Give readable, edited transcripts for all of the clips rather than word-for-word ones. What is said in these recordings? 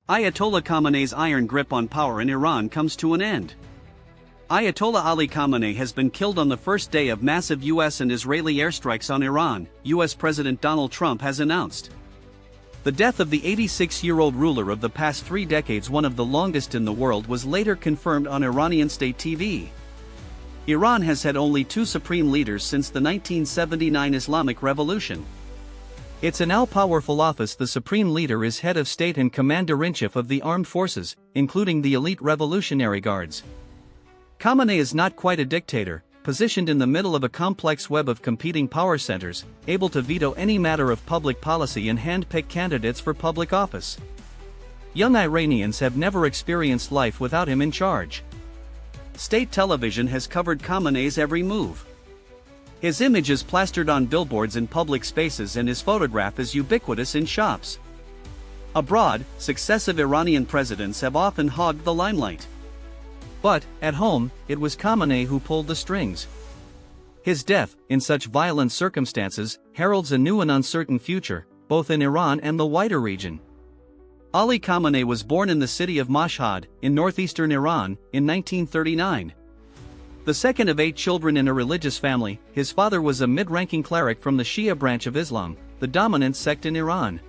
Ayatollah Khamenei's iron grip on power in Iran comes to an end. Ayatollah Ali Khamenei has been killed on the first day of massive US and Israeli airstrikes on Iran, US President Donald Trump has announced. The death of the 86-year-old ruler of the past 3 decades, one of the longest in the world, was later confirmed on Iranian state TV. Iran has had only 2 supreme leaders since the 1979 Islamic Revolution. It's an all-powerful office. The supreme leader is head of state and commander-in-chief of the armed forces, including the elite Revolutionary Guards. Khamenei is not quite a dictator, positioned in the middle of a complex web of competing power centers, able to veto any matter of public policy and hand-pick candidates for public office. Young Iranians have never experienced life without him in charge. State television has covered Khamenei's every move. His image is plastered on billboards in public spaces and his photograph is ubiquitous in shops. Abroad, successive Iranian presidents have often hogged the limelight. But, at home, it was Khamenei who pulled the strings. His death, in such violent circumstances, heralds a new and uncertain future, both in Iran and the wider region. Ali Khamenei was born in the city of Mashhad, in northeastern Iran, in 1939. The second of 8 children in a religious family, his father was a mid-ranking cleric from the Shia branch of Islam, the dominant sect in Iran.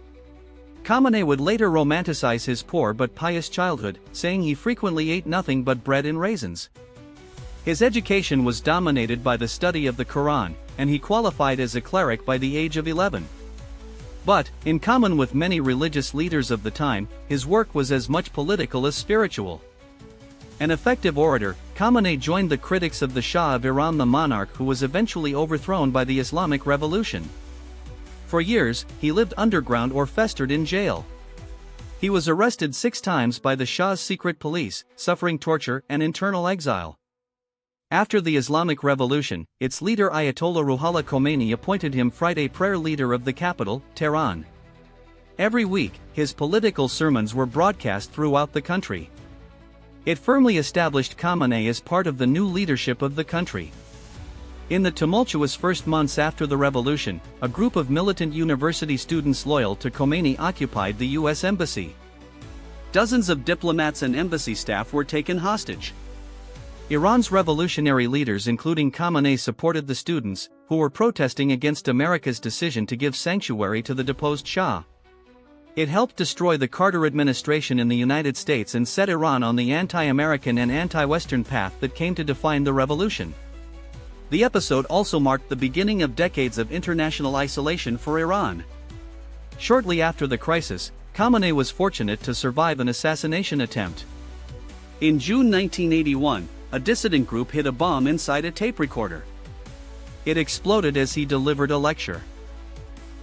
Khamenei would later romanticize his poor but pious childhood, saying he frequently ate nothing but bread and raisins. His education was dominated by the study of the Quran, and he qualified as a cleric by the age of 11. But, in common with many religious leaders of the time, his work was as much political as spiritual. An effective orator, Khamenei joined the critics of the Shah of Iran, the monarch who was eventually overthrown by the Islamic Revolution. For years, he lived underground or festered in jail. He was arrested 6 times by the Shah's secret police, suffering torture and internal exile. After the Islamic Revolution, its leader Ayatollah Ruhollah Khomeini appointed him Friday prayer leader of the capital, Tehran. Every week, his political sermons were broadcast throughout the country. It firmly established Khamenei as part of the new leadership of the country. In the tumultuous first months after the revolution, a group of militant university students loyal to Khomeini occupied the U.S. embassy. Dozens of diplomats and embassy staff were taken hostage. Iran's revolutionary leaders, including Khamenei, supported the students, who were protesting against America's decision to give sanctuary to the deposed Shah. It helped destroy the Carter administration in the United States and set Iran on the anti-American and anti-Western path that came to define the revolution. The episode also marked the beginning of decades of international isolation for Iran. Shortly after the crisis, Khamenei was fortunate to survive an assassination attempt. In June 1981, a dissident group hid a bomb inside a tape recorder. It exploded as he delivered a lecture.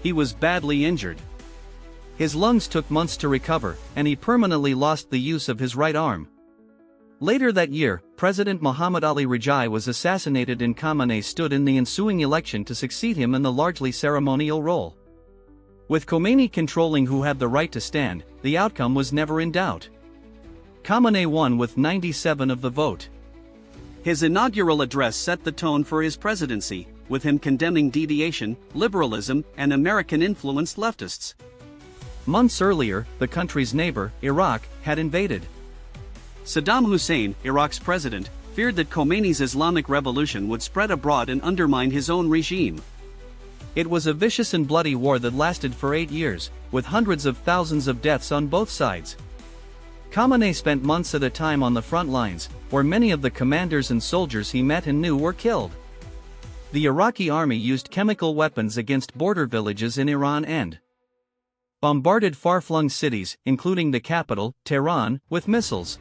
He was badly injured. His lungs took months to recover, and he permanently lost the use of his right arm. Later that year, President Mashhad Ali Khamenei was assassinated and Khamenei stood in the ensuing election to succeed him in the largely ceremonial role. With Khomeini controlling who had the right to stand, the outcome was never in doubt. Khamenei won with 97% of the vote. His inaugural address set the tone for his presidency, with him condemning deviation, liberalism, and American-influenced leftists. Months earlier, the country's neighbor, Iraq, had invaded. Saddam Hussein, Iraq's president, feared that Khomeini's Islamic Revolution would spread abroad and undermine his own regime. It was a vicious and bloody war that lasted for 8 years, with hundreds of thousands of deaths on both sides. Khamenei spent months at a time on the front lines, where many of the commanders and soldiers he met and knew were killed. The Iraqi army used chemical weapons against border villages in Iran and bombarded far-flung cities, including the capital, Tehran, with missiles.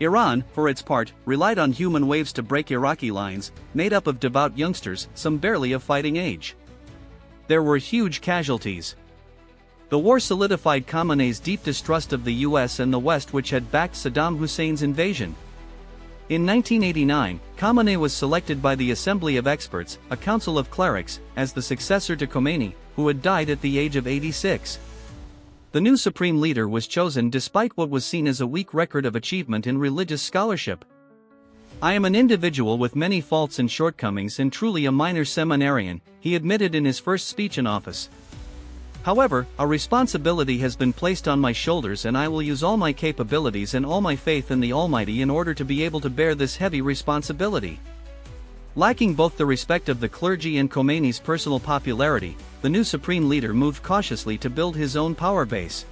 Iran, for its part, relied on human waves to break Iraqi lines, made up of devout youngsters, some barely of fighting age. There were huge casualties. The war solidified Khamenei's deep distrust of the US and the West, which had backed Saddam Hussein's invasion. In 1989, Khamenei was selected by the Assembly of Experts, a council of clerics, as the successor to Khomeini, who had died at the age of 86. The new supreme leader was chosen despite what was seen as a weak record of achievement in religious scholarship. "I am an individual with many faults and shortcomings and truly a minor seminarian," he admitted in his first speech in office. However, a responsibility has been placed on my shoulders, and I will use all my capabilities and all my faith in the Almighty in order to be able to bear this heavy responsibility. Lacking both the respect of the clergy and Khomeini's personal popularity, the new supreme leader moved cautiously to build his own power base.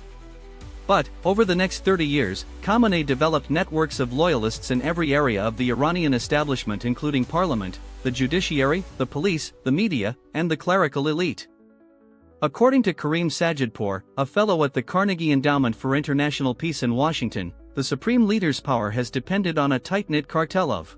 But, over the next 30 years, Khamenei developed networks of loyalists in every area of the Iranian establishment, including parliament, the judiciary, the police, the media, and the clerical elite. According to Karim Sajidpour, a fellow at the Carnegie Endowment for International Peace in Washington, the supreme leader's power has depended on a tight-knit cartel of